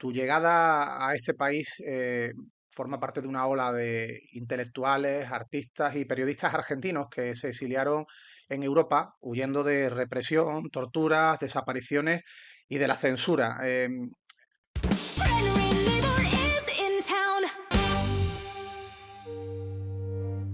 Tu llegada a este país forma parte de una ola de intelectuales, artistas y periodistas argentinos que se exiliaron en Europa huyendo de represión, torturas, desapariciones y de la censura.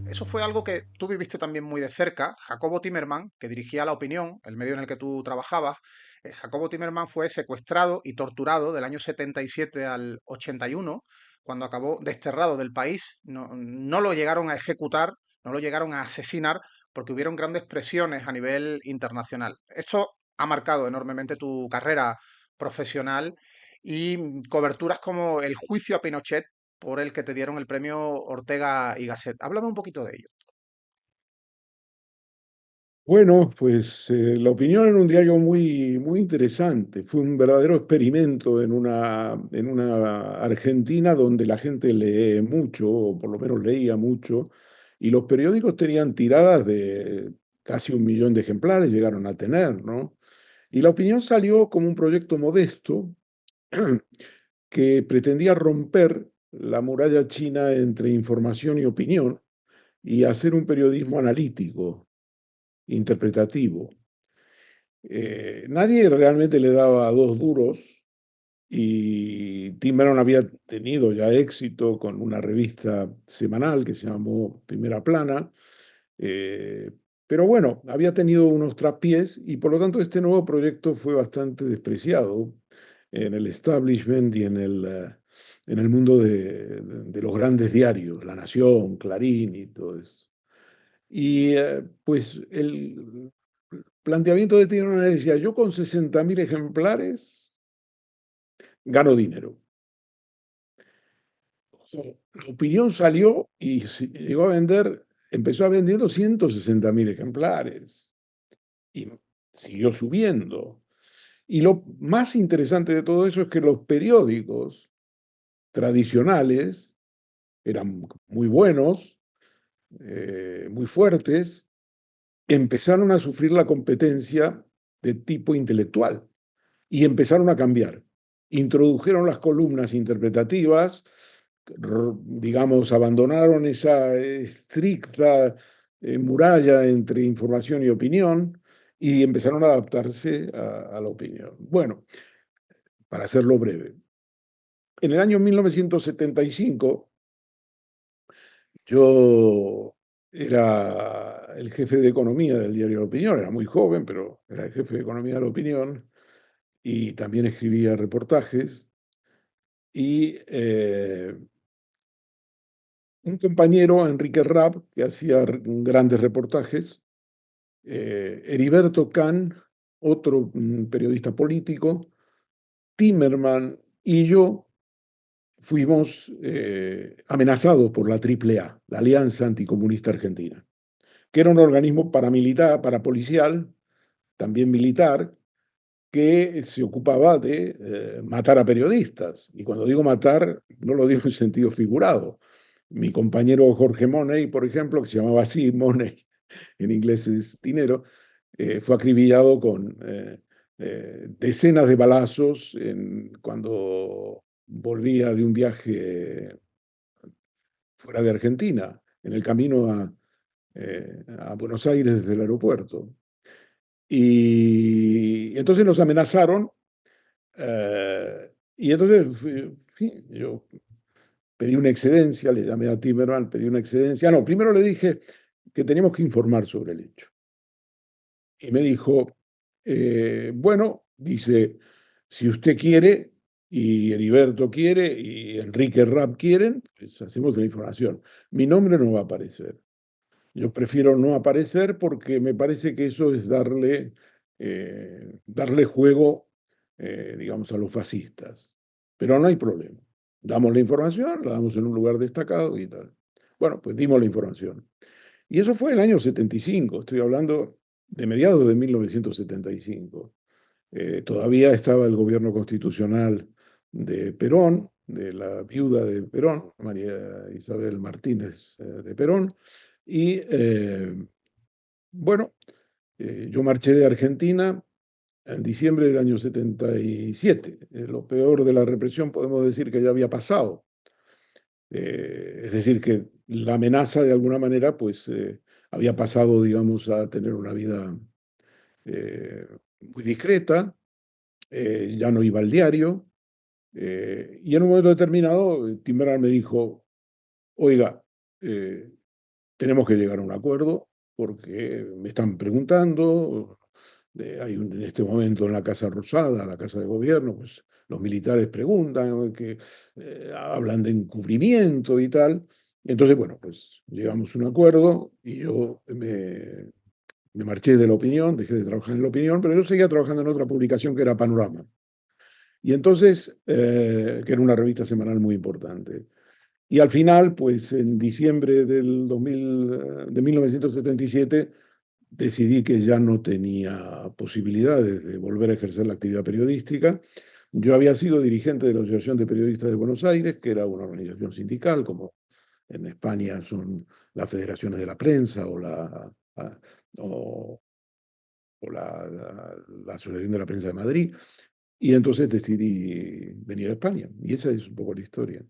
Eso fue algo que tú viviste también muy de cerca. Jacobo Timerman, que dirigía La Opinión, el medio en el que tú trabajabas, Jacobo Timerman fue secuestrado y torturado del año 77 al 81, cuando acabó desterrado del país. No lo llegaron a ejecutar, no lo llegaron a asesinar, porque hubieron grandes presiones a nivel internacional. Esto ha marcado enormemente tu carrera profesional y coberturas como el juicio a Pinochet por el que te dieron el premio Ortega y Gasset. Háblame un poquito de ello. Bueno, pues La Opinión era un diario muy interesante. Fue un verdadero experimento en una Argentina donde la gente lee mucho, o por lo menos leía mucho, y los periódicos tenían tiradas de casi 1 millón de ejemplares, llegaron a tener, ¿no? Y La Opinión salió como un proyecto modesto que pretendía romper la muralla china entre información y opinión y hacer un periodismo analítico, interpretativo. Nadie realmente le daba 2 duros y Tim Bannon había tenido ya éxito con una revista semanal que se llamó Primera Plana, eh, pero bueno, había tenido unos traspiés y por lo tanto este nuevo proyecto fue bastante despreciado en el establishment y en el mundo de los grandes diarios, La Nación, Clarín y todo eso. Y pues el planteamiento de Tiene decía, yo con 60.000 ejemplares gano dinero. La Opinión salió y llegó a vender, empezó vendiendo 160.000 ejemplares y siguió subiendo. Y lo más interesante de todo eso es que los periódicos tradicionales eran muy buenos, muy fuertes, empezaron a sufrir la competencia de tipo intelectual y empezaron a cambiar. Introdujeron las columnas interpretativas, digamos, abandonaron esa estricta muralla entre información y opinión y empezaron a adaptarse a la opinión. Bueno, para hacerlo breve, en el año 1975 yo era el jefe de economía del diario La Opinión, era muy joven, pero era el jefe de economía de La Opinión y también escribía reportajes. Y un compañero, Enrique Rapp, que hacía grandes reportajes, Heriberto Kahn, otro periodista político, Timerman y yo fuimos amenazados por la AAA, la Alianza Anticomunista Argentina, que era un organismo paramilitar, parapolicial, también militar, que se ocupaba de matar a periodistas. Y cuando digo matar, no lo digo en sentido figurado. Mi compañero Jorge Money, por ejemplo, que se llamaba así, Money, en inglés es dinero, fue acribillado con decenas de balazos cuando volvía de un viaje fuera de Argentina, en el camino a Buenos Aires desde el aeropuerto. Y entonces nos amenazaron. Y entonces, sí, yo pedí una excedencia, le llamé a Timerman, pedí una excedencia. No, primero le dije que teníamos que informar sobre el hecho. Y me dijo, bueno, dice, si usted quiere, y Heriberto quiere, y Enrique Rapp quieren, pues hacemos la información. Mi nombre no va a aparecer. Yo prefiero no aparecer porque me parece que eso es darle juego, digamos, a los fascistas. Pero no hay problema. Damos la información, la damos en un lugar destacado y tal. Bueno, pues dimos la información. Y eso fue el año 75, estoy hablando de mediados de 1975. Todavía estaba el gobierno constitucional de Perón, de la viuda de Perón, María Isabel Martínez de Perón, y bueno, yo marché de Argentina en diciembre del año 77. Lo peor de la represión podemos decir que ya había pasado. Es decir, que la amenaza de alguna manera, pues, había pasado, digamos, a tener una vida eh, muy discreta, ya no iba al diario, y en un momento determinado Timmermans me dijo, oiga, eh, tenemos que llegar a un acuerdo porque me están preguntando, en este momento en la Casa Rosada, la Casa de Gobierno, pues los militares preguntan, ¿no? Que hablan de encubrimiento y tal. Entonces, bueno, pues llegamos a un acuerdo y yo me marché de la opinión, dejé de trabajar en la opinión, pero yo seguía trabajando en otra publicación que era Panorama. Y entonces, que era una revista semanal muy importante. Y al final, pues en diciembre del 2000, de 1977, decidí que ya no tenía posibilidades de volver a ejercer la actividad periodística. Yo había sido dirigente de la Asociación de Periodistas de Buenos Aires, que era una organización sindical, como en España son las federaciones de la prensa a- o, o la Asociación de la Prensa de Madrid. Y entonces decidí venir a España. Y esa es un poco la historia.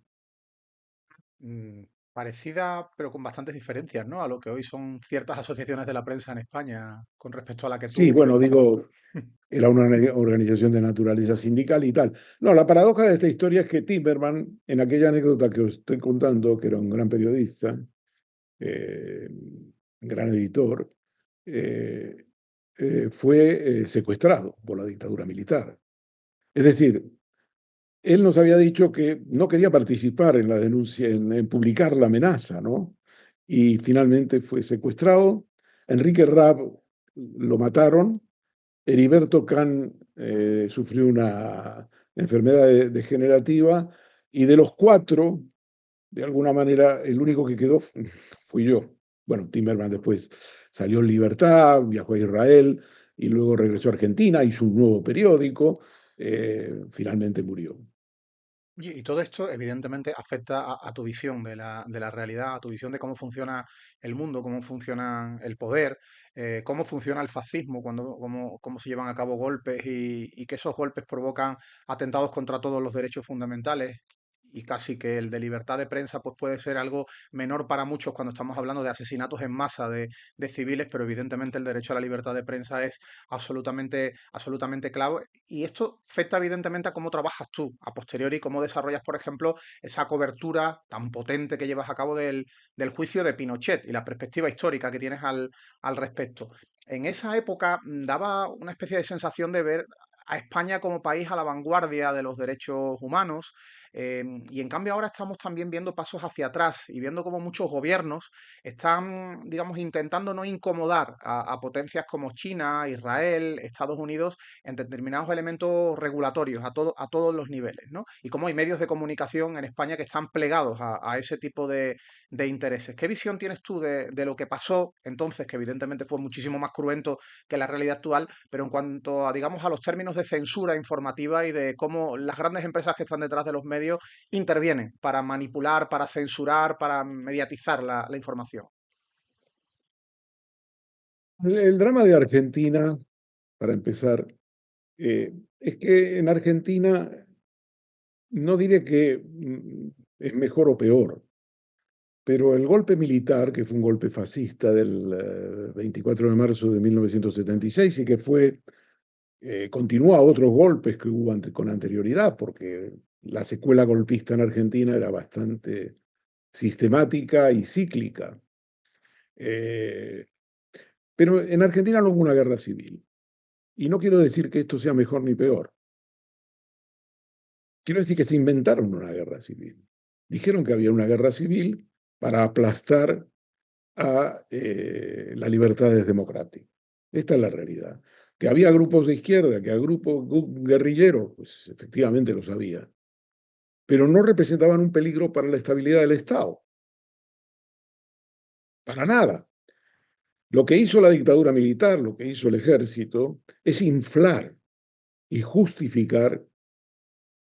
Mm, parecida, pero con bastantes diferencias, ¿no? A lo que hoy son ciertas asociaciones de la prensa en España con respecto a la que Sí, tú... bueno, digo, era una organización de naturaleza sindical y tal. No, la paradoja de esta historia es que Timmerman, en aquella anécdota que os estoy contando, que era un gran periodista, un gran editor, eh, fue secuestrado por la dictadura militar. Es decir, él nos había dicho que no quería participar en la denuncia, en publicar la amenaza, ¿no? Y finalmente fue secuestrado. Enrique Raab lo mataron. Heriberto Kahn sufrió una enfermedad degenerativa y de los cuatro, de alguna manera, el único que quedó fui yo. Bueno, Timmerman después salió en libertad, viajó a Israel y luego regresó a Argentina, hizo un nuevo periódico, finalmente murió. Oye, y todo esto evidentemente afecta a tu visión de la realidad, a tu visión de cómo funciona el mundo, cómo funciona el poder, cómo funciona el fascismo, cómo se llevan a cabo golpes y que esos golpes provocan atentados contra todos los derechos fundamentales. Y casi que el de libertad de prensa pues puede ser algo menor para muchos cuando estamos hablando de asesinatos en masa de civiles, pero evidentemente el derecho a la libertad de prensa es absolutamente clave. Y esto afecta evidentemente a cómo trabajas tú a posteriori, cómo desarrollas, por ejemplo, esa cobertura tan potente que llevas a cabo del juicio de Pinochet y la perspectiva histórica que tienes al respecto. En esa época daba una especie de sensación de ver a España como país a la vanguardia de los derechos humanos, y en cambio ahora estamos también viendo pasos hacia atrás y viendo como muchos gobiernos están, digamos, intentando no incomodar a potencias como China, Israel, Estados Unidos en determinados elementos regulatorios a todos los niveles, ¿no? Y cómo hay medios de comunicación en España que están plegados a ese tipo de intereses. ¿Qué visión tienes tú de lo que pasó entonces, que evidentemente fue muchísimo más cruento que la realidad actual, pero en cuanto a, digamos, a los términos de censura informativa y de cómo las grandes empresas que están detrás de los medios intervienen para manipular, para censurar, para mediatizar la información? El drama de Argentina, para empezar, es que en Argentina no diré que es mejor o peor, pero el golpe militar, que fue un golpe fascista del 24 de marzo de 1976 y seis y que fue, continuó a otros golpes que hubo con anterioridad, porque la secuela golpista en Argentina era bastante sistemática y cíclica. Eh, pero en Argentina no hubo una guerra civil. Y no quiero decir que esto sea mejor ni peor. Quiero decir que se inventaron una guerra civil. Dijeron que había una guerra civil para aplastar a las libertades democráticas. Esta es la realidad. Que había grupos de izquierda, que había grupos guerrilleros, pues efectivamente lo sabía, pero no representaban un peligro para la estabilidad del Estado, para nada. Lo que hizo la dictadura militar, lo que hizo el ejército, es inflar y justificar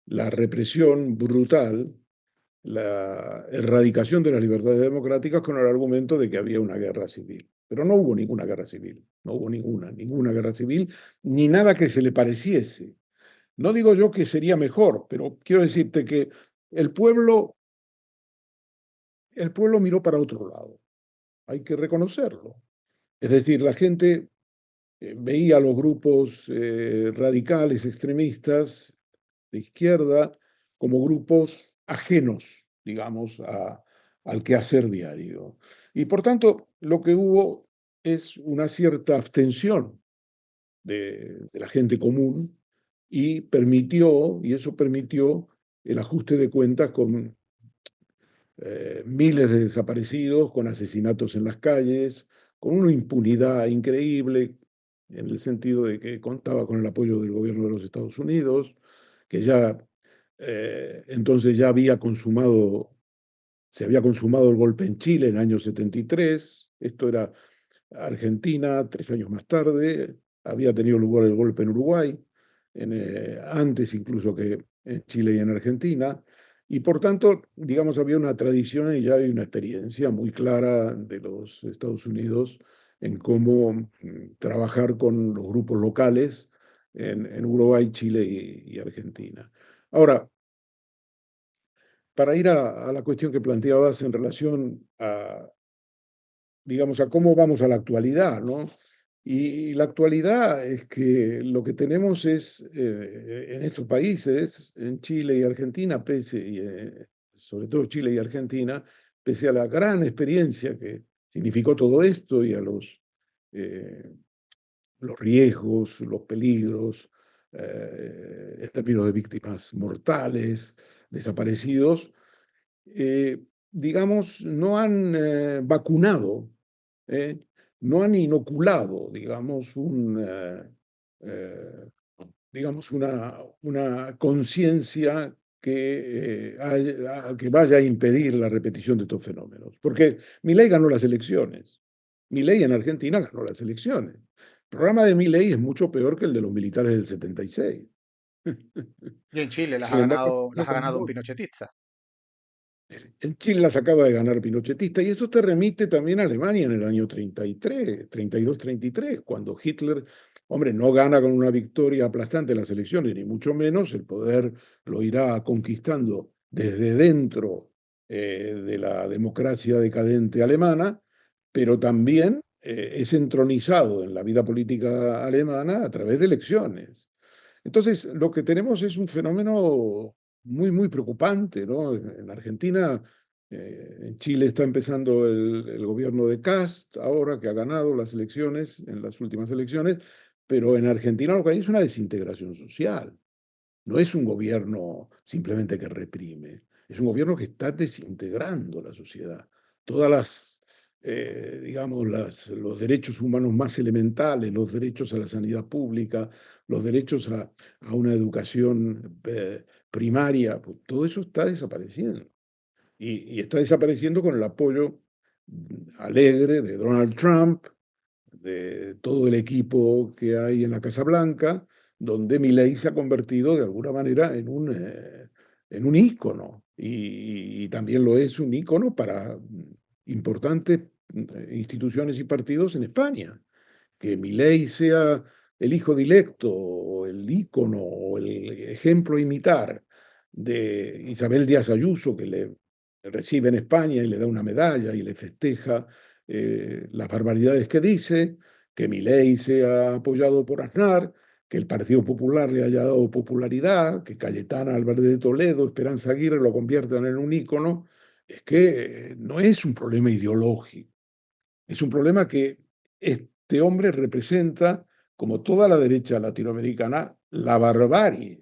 la represión brutal, la erradicación de las libertades democráticas con el argumento de que había una guerra civil. pero no hubo ninguna guerra civil, no hubo ninguna guerra civil, ni nada que se le pareciese. No digo yo que sería mejor, pero quiero decirte que el pueblo, el pueblo miró para otro lado, hay que reconocerlo. Es decir, la gente veía a los grupos radicales, extremistas, de izquierda, como grupos ajenos, digamos, al quehacer diario. Y por tanto, lo que hubo es una cierta abstención de la gente común y eso permitió el ajuste de cuentas con miles de desaparecidos, con asesinatos en las calles, con una impunidad increíble, en el sentido de que contaba con el apoyo del gobierno de los Estados Unidos, que ya entonces ya se había consumado el golpe en Chile en el año 73. Esto era Argentina, 3 años más tarde, había tenido lugar el golpe en Uruguay, antes incluso que en Chile y en Argentina, y por tanto, digamos, había una tradición y ya hay una experiencia muy clara de los Estados Unidos en cómo trabajar con los grupos locales en Uruguay, Chile y Argentina. Ahora, para ir a la cuestión que planteabas en relación a, digamos, a cómo vamos a la actualidad, ¿no? Y la actualidad es que lo que tenemos es, en estos países, en Chile y Argentina, sobre todo Chile y Argentina, pese a la gran experiencia que significó todo esto y a eh, los riesgos, los peligros, en términos de víctimas mortales, desaparecidos, eh, digamos, no han vacunado, ¿eh? No han inoculado, eh, digamos una conciencia que vaya a impedir la repetición de estos fenómenos. Porque Milei ganó las elecciones. Milei en Argentina ganó las elecciones. El programa de Milei es mucho peor que el de los militares del 76. Y en Chile Y sin embargo, no las ha ganado un ganó. pinochetista. En Chile las acaba de ganar pinochetista y eso te remite también a Alemania en el año 33, 32, 33, cuando Hitler, hombre, no gana con una victoria aplastante en las elecciones, ni mucho menos, el poder lo irá conquistando desde dentro de la democracia decadente alemana, pero también es entronizado en la vida política alemana a través de elecciones. Entonces, lo que tenemos es un fenómeno muy preocupante, ¿no? En Argentina, en Chile está empezando el gobierno de Kast, ahora que ha ganado las elecciones, en las últimas elecciones, pero en Argentina lo que hay es una desintegración social. No es un gobierno simplemente que reprime, es un gobierno que está desintegrando la sociedad. Todas digamos, los derechos humanos más elementales, los derechos a la sanidad pública, los derechos a una educación primaria, pues, todo eso está desapareciendo. Y está desapareciendo con el apoyo alegre de Donald Trump, de todo el equipo que hay en la Casa Blanca, donde Milei se ha convertido de alguna manera en un ícono y también lo es un ícono para importantes instituciones y partidos en España. Que Milei sea el hijo directo o el ícono o el ejemplo a imitar de Isabel Díaz Ayuso, que le recibe en España y le da una medalla y le festeja las barbaridades que dice, que Milei sea apoyado por Aznar, que el Partido Popular le haya dado popularidad, que Cayetana Álvarez de Toledo, Esperanza Aguirre lo conviertan en un ícono, es que no es un problema ideológico, es un problema que este hombre representa, como toda la derecha latinoamericana, la barbarie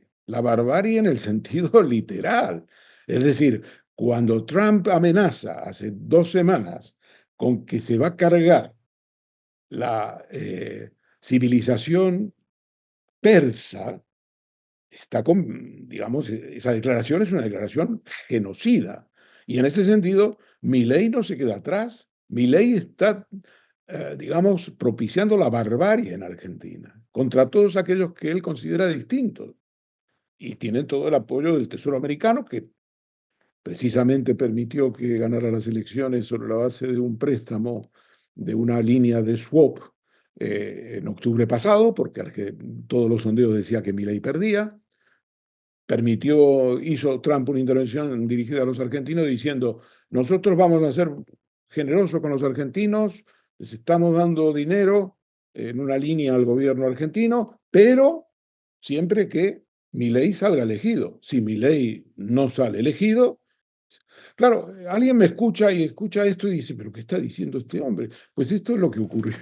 en el sentido literal. Es decir, cuando Trump amenaza hace 2 semanas con que se va a cargar la civilización persa, está con, digamos, esa declaración es una declaración genocida. Y en este sentido, Milei no se queda atrás. Milei está, digamos, propiciando la barbarie en Argentina contra todos aquellos que él considera distintos. Y tiene todo el apoyo del Tesoro americano, que precisamente permitió que ganara las elecciones sobre la base de un préstamo de una línea de swap en octubre pasado, porque todos los sondeos decían que Milei perdía. Hizo Trump una intervención dirigida a los argentinos diciendo, nosotros vamos a ser generosos con los argentinos, les estamos dando dinero en una línea al gobierno argentino, pero siempre que Milei salga elegido. Si Milei no sale elegido, claro, alguien me escucha y escucha esto y dice, pero ¿qué está diciendo este hombre? Pues esto es lo que ocurrió.